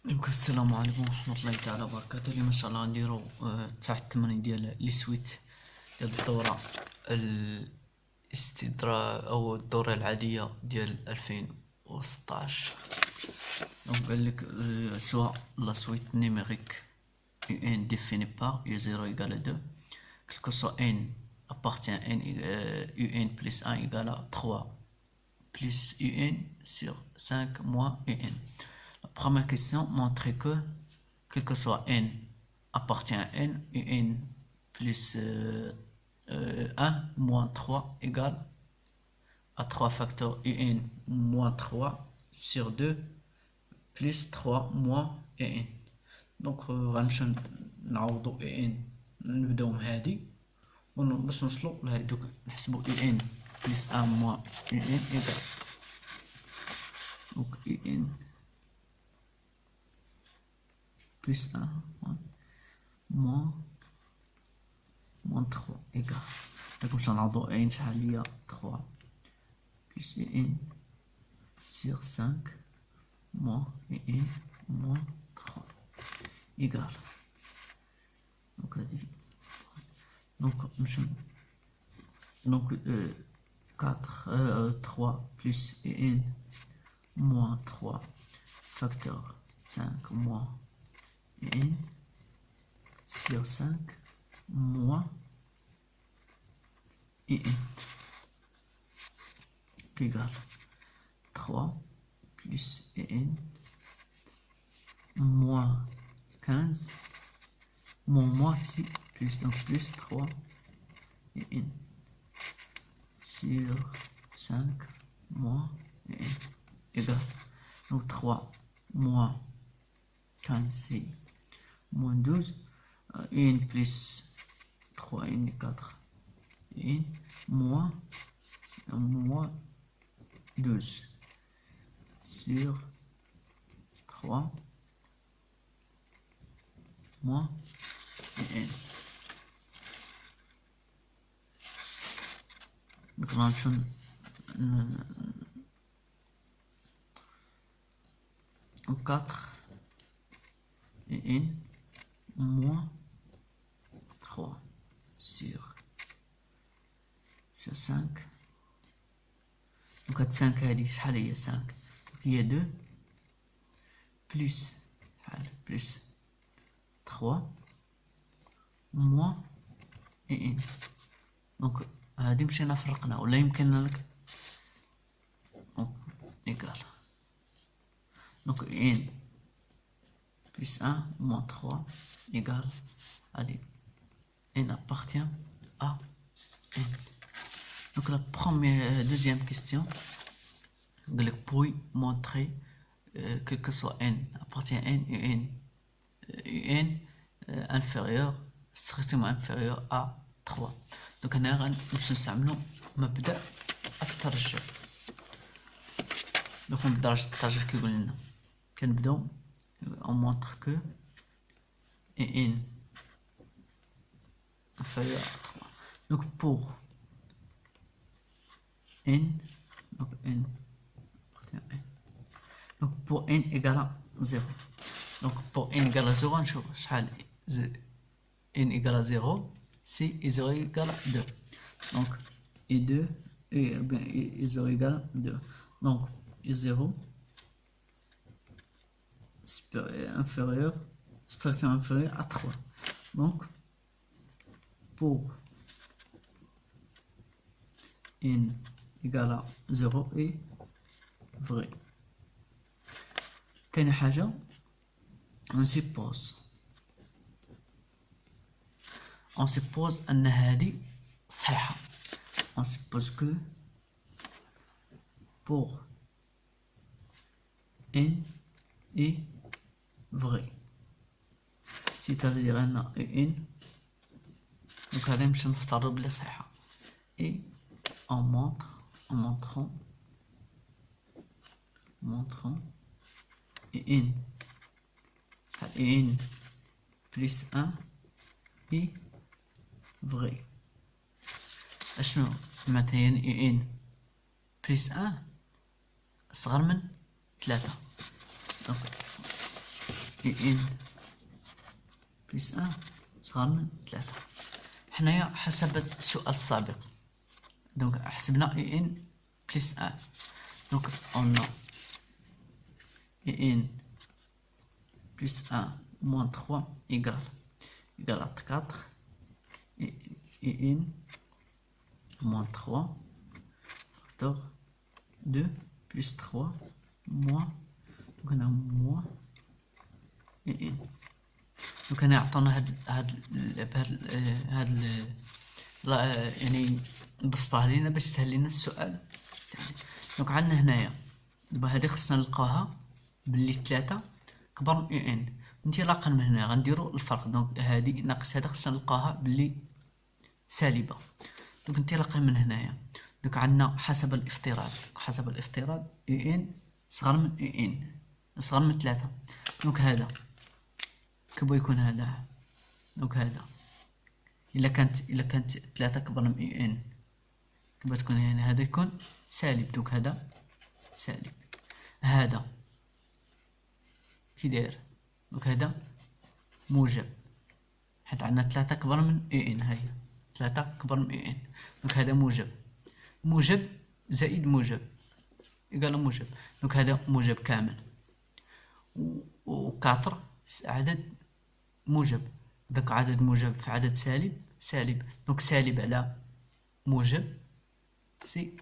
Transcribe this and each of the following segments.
دونك السلام عليكم ورحمة الله تعالى وبركاته. اليوم ان شاء الله غنديرو تاع التمرين ديال لي سويت ديال الدورة الاستدراء او الدورة العادية ديال 2016. دونك قالك سواء لا سويت نيميريك un défini par u0 égale à 2, quel que soit n appartient à n, un plus 1 égale à 3 plus un sur 5 moins un. La première question montre que quel que soit n appartient à n, un plus 1 moins 3 égale à 3 facteurs un moins 3 sur 2 plus 3 moins 1. دونك غنمشيو نعوضو ان، نبداو من هادي باش نوصلو لهادوك، نحسبو ان بلس ان موان ان ايكال. دونك ان بلس ان موان 3 ايكال. دونك باش نعوضو ان شحال هي 3 بلس ان سيغ 5 موان ان موان 3 égal. Donc, donc 3 plus 1 moins 3 facteur 5 moins 1 sur 5 moins 1 égal 3 plus 1 moins 15 moins ici plus, donc plus 3 et 1 sur 5 moins 1 égale, donc 3 moins 15 c'est moins 12, 1 plus 3 1 4 1 moins 12 sur 3 moins 1. Donc غنمشيو 4 et 1 moins 3 sur 5. Donc هاد 5 هادي شحال هي 5؟ donc هي 2 plus شحال plus 3 moins 1. donc هادي مشينا فرقنا ولا يمكننا لك donc égal. donc 1 plus 1 moins 3 égale هادي n appartient à n. donc la première deuxième question pour montrer quel que soit n appartient à n un inférieur strictement inférieur à 3. donc هنا غنمشيو نستعملو مبدأ الترجح. donc من درجة الترجح كيقول لنا كنبداو on montre que un inférieur à 3. donc pour n donc n appartient à n, donc pour n égale à 0. donc pour n égale à 0 نشوف شحال n égale à 0 si i0 égale à 2. donc i2 i0 égale à 2. donc i0 inférieur strictement inférieur à 3. donc pour n égale à 0 est vrai. تاني حاجة on suppose أن هذه صحيحة. on suppose que pour n est vrai, c'est-à-dire أن n donc هذا مش نفترض بلا صحيحة et en montrant n plus 1 est vrai. اشنو مثلا ان بلس 1 صغر من 3. ان بلس ان صغر من 3. حنايا حسب السؤال السابق دونك حسبنا ان بلس ان، دونك on a ان plus 1 moins 3 égale à 4 et n moins 3 facteur 2 plus 3 moins donc on a moins et n. donc انا عطانا هاد يعني بسطها لينا باش تسهل لينا السؤال. دونك عندنا هنايا دابا هادي خصنا نلقاوها باللي 3 كبر من ان، انطلاقا من هنا غنديرو الفرق. دونك هادي ناقص هذا خصنا نلقاوها باللي سالبه. دونك انطلاقا من هنايا دونك عندنا حسب الافتراض ان صغر من ان صغر من 3. دونك هذا كيبغي يكون هذا، دونك هذا الا كانت 3 كبر من ان كيبغي تكون يعني هذا يكون سالب. دونك هذا سالب، هذا كي داير دونك هذا موجب حيت عندنا 3 كبر من ان، هاهي 3 كبر من ان دونك هذا موجب زائد موجب يقال موجب. دونك هذا موجب كامل و 4 عدد موجب، دونك عدد موجب في عدد سالب دونك سالب على موجب سي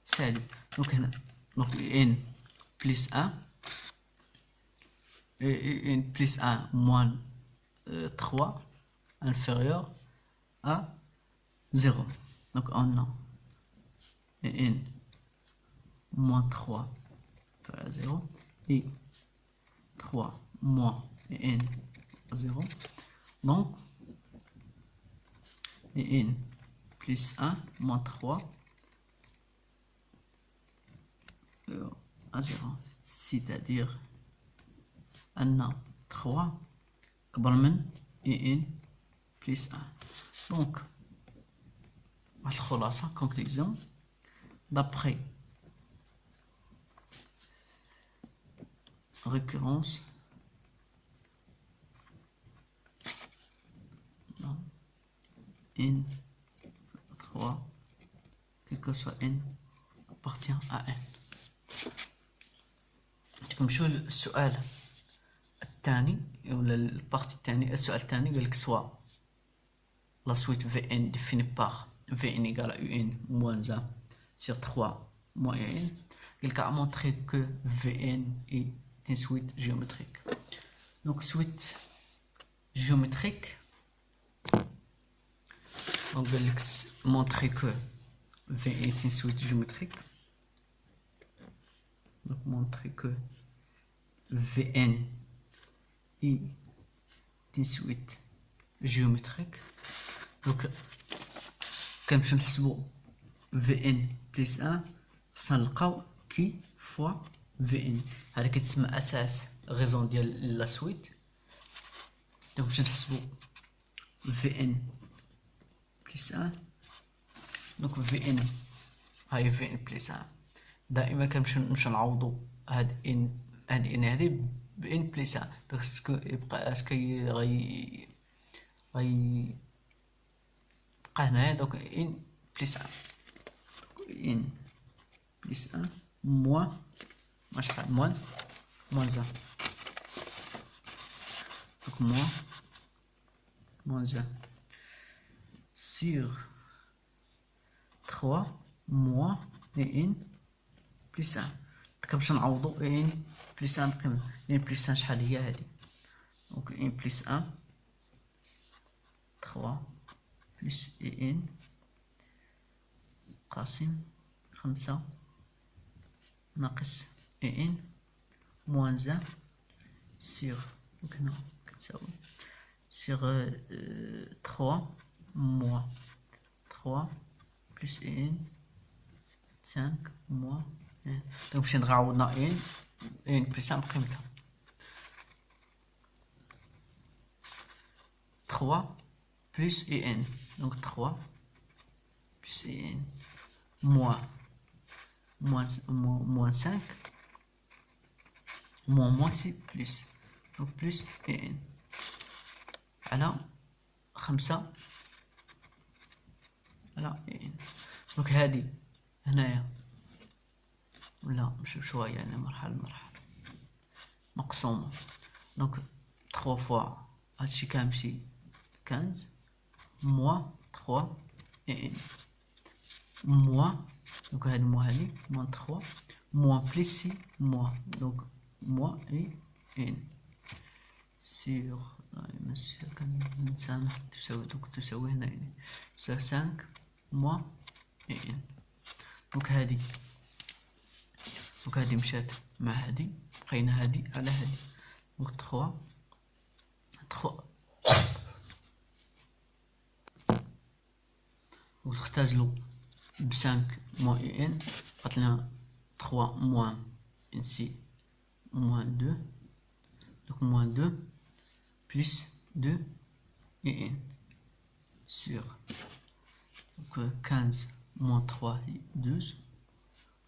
سالب. دونك هنا دونك ان بلس 1 n plus 1 moins 3 inférieur à 0. Donc on a n moins 3 inférieur à 0 et 3 moins n à 0. Donc n plus 1 moins 3 à 0. C'est-à-dire أن 3 كبر من ان بلس 1. دونك الخلاصة conclusion d'après récurrence n 3 quel que soit n appartient à n. نمشيو للسؤال الثاني ولا البارتي الثاني. السؤال الثاني قال لك سوا لا سويت في ان ديفيني بار في ان ايغال ا ان موان 1 sur 3 moins n. قال لك a montré que vn est une suite géométrique. donc suite géométrique donc قال لك montrer que vn est une suite géométrique. donc montrer que vn et une suite géométrique. donc كنمشيو نحسبو vn plus 1 خصنا نلقاو كي فوا vn، هذا كيتسمى اساس غيزون ديال لا سويت. دونك باش نحسبو vn plus 1 دونك vn هاي vn plus 1 دائما كنمشيو نعوضو هاد ان هادي بان بليس 1. دونك يبقى اش كي غي بقى هنايا دونك ان بليس 1 ان بليس 1 موان شحال موان 1 دونك موان 1 sur 3 موان ان بليس 1. كنمشيو نعوضو ان بلس 1 بقيمة ان بلس 1 شحال هي هادي. دونك ان بلس 1 3 بلس ان قاسم 5 ناقص ان موان 1 سيغ دونك هنا كتساوي سيغ 3 موان 3 بلس ان 5 موان. دونك باش نعوضنا ان بلس 1 بقيمتها 3 بلس ان دونك 3 بلس ان موان 5 موان سي بلس دونك بلس اي ان على 5 على اي ان. دونك هادي هنايا ولا نمشيو شوية يعني مرحلة مرحلة مقسومة. دونك 3 فوا هادشي كامشي 15 موا 3 اي ان موا. دونك هاد موا هادي موان 3 موا بليس سي موا دونك موا اي ان سيغ مسير كننسى نحط تساوي دونك تساوي هنا يعني سا 5 موا اي ان. دونك هادي مشات مع هادي بقينا هادي على هادي دونك 3 وتختازلو ب 5 موان اي ان بقاتلنا 3 موان ان سي موان 2 دونك موان 2 بلس 2 اي ان sur donc 15 moins 3 12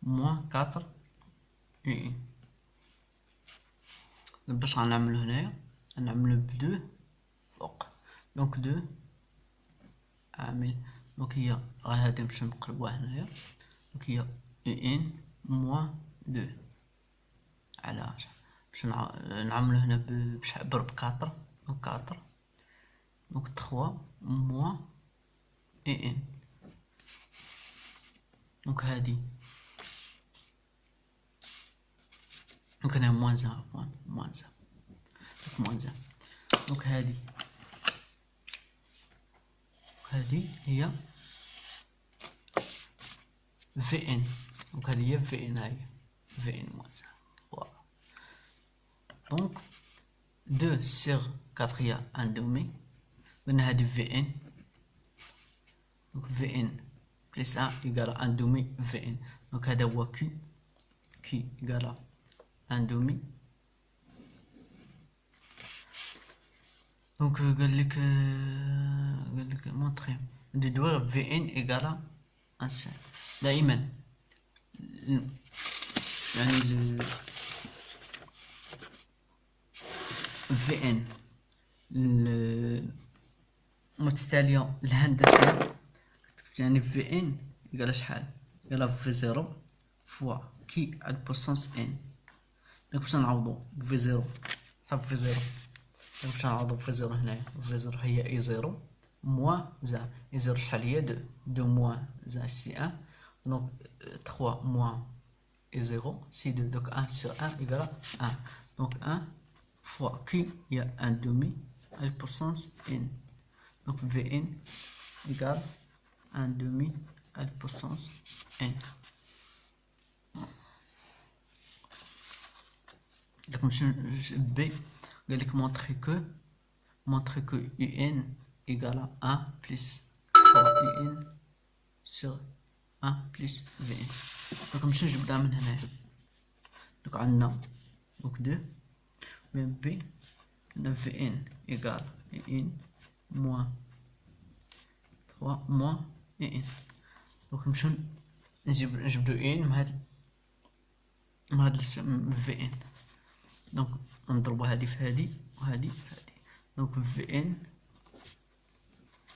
moins 4 اي ان. باش غنعملو هنايا غنعملو ب2 فوق دونك 2 عامل دونك هي غير هادي نمشيو نقلبوها هنايا دونك هي اي ان موان 2 على باش نعملو هنا بشحال ب 4 دونك 4 دونك 3 موان اي ان. دونك هادي دونك هنا موان زان موان زان دونك موان زان دونك هادي هي في ان دونك هادي هي في ان هاهي في ان موان زان فوالا. دونك 2 sur 4 هي ان دومي قلنا هادي في ان دونك في ان بليس ان ايكال ان دومي في ان دونك هذا هو كي ايكال ان دومي. دونك قالك مونطري ديدوير في ان ايكال ان سي دائما يعني في ان متتالية الهندسية يعني في ان ايكال شحال ايكال في 0 فوا كي على البوسونس ان. دونك باش نعوضو في 0 شحال في 0 باش نعوضو في 0 هنايا في 0 هي اي 0 موان زان اي 0 شحال هي 2 موان زان سي 1 دونك 3 موان اي 0 سي 2 دونك 1 sur 1 ايكال 1 دونك 1 فوا كي هي ان دومي على البوسونس ان دونك في ان ايكال ان دومي على البوسونس ان. دونك نمشيو بي قالك montrer que un égale à 1 plus 3 un sur 1 plus v1. دونك نمشيو نجبدها من هنايا دونك عندنا دونك 2 من بي عندنا v1 égale un moins 3 moins un. دونك نمشيو نجبدو ان مع هاد v1 دونك نضربو هادي في هادي وهادي في هادي دونك في ان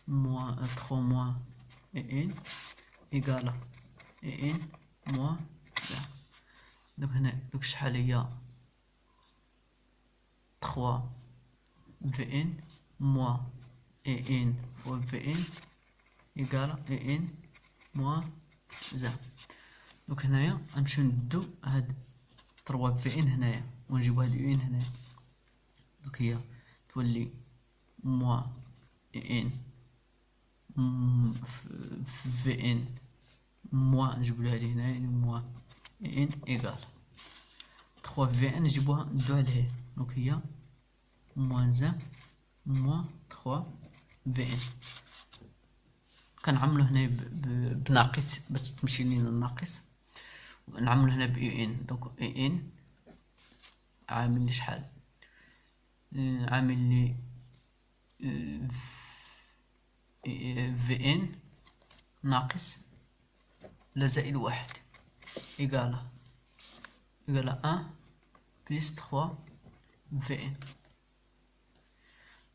موان 3 موان اي ان ايكالا اي ان موان زان. دونك هنا دونك شحال هي 3 في ان موان اي ان فوا في ان ايكالا اي ان موان زان. دونك هنايا غنمشيو ندو هاد 3 في ان هنايا ونجيبو هاد ان هنايا دونك هي تولي موان ان في ان موان نجيبو هادي هنايا يعني موان ان ايكال 3 في ان نجيبوها ندو عليه دونك هي موان زان موان 3 في ان. كنعملو هنا بناقص باش تمشي لينا الناقص نعملو هنا ب ان دونك ان عامل لي شحال عامل لي في ان ناقص لا زائد 1 ايكالا 1 بلس 3 في ان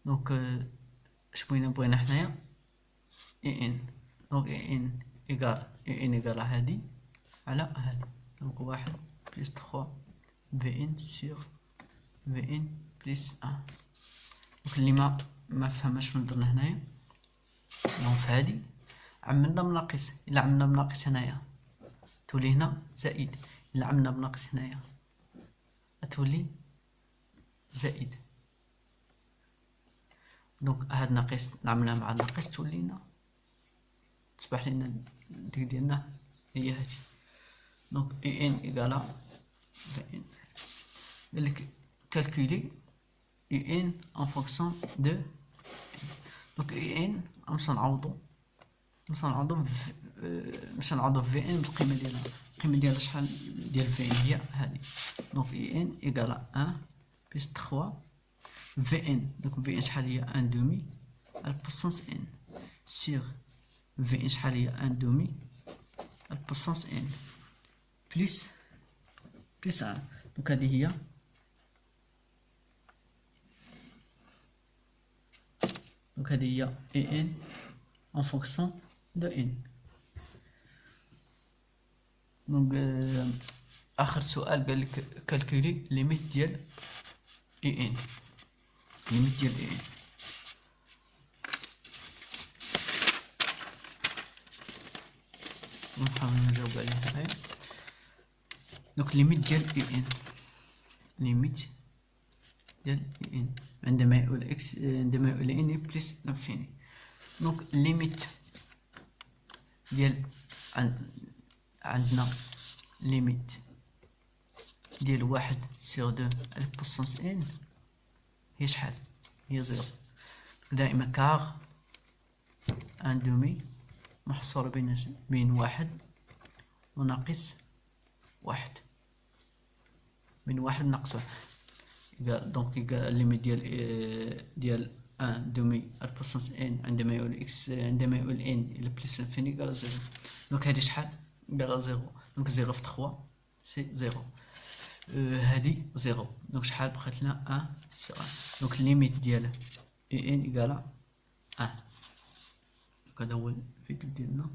دونك اش بغينا حنايا اي ان. دونك اي ان ايكال هادي على هادي. دونك 1 بلس 3 في ان سيغ في ان بلس 1. دونك اللي ما فهمش شنو درنا هنايا، دونك في هادي عملنا بناقص. الا عملنا بناقص هنايا تولي هنا زائد، الا عملنا بناقص هنايا تولي زائد. دونك هاد ناقص نعملها مع الناقص تولينا تصبح لنا ديك ديالنا هي هادي. دونك اي ان ايكالا في ان. قالك كالكولي اي ان ان فونكسيون دو. دونك اي ان باش نعوضو في ان بالقيمه ديالها. القيمه ديالها شحال ديال في ان هي هادي. دونك اي ان ايكالا 1 بلس 3 في ان. دونك في ان شحال هي 1 دومي البوسونس ان سيغ في ان شحال هي 1 دومي البوسونس ان بلس 1. دونك هذه هي اي ان en fonction de n. دونك اخر سؤال قال لك كالكولي ليميت ديال اي ان. ليميت ديال اي ان نحاول نجاوب عليه هنايا. دونك ليميت ديال اي ان، ليميت ديال اي ان عندما يؤول اكس عندما يؤول ان بلس لانفيني. دونك ليميت ديال عندنا ليميت ديال 1 سيغ 2 البوسونس ان هي شحال؟ هي 0. دائما كاغ ان دومي محصور بين 1 وناقص 1، بين 1 وناقص 1. دونك الليميت ديال 1 دومي البوسونس ان عندما يؤول اكس عندما يؤول ان الى بلس انفيني قال 0. دونك هادي شحال؟ قال 0. دونك 0 في 3 سي 0. هادي 0. دونك شحال بقات لنا 1 سي 1. دونك الليميت ديال اي ان ايكالا 1. دونك هذا هو الفيديو ديالنا.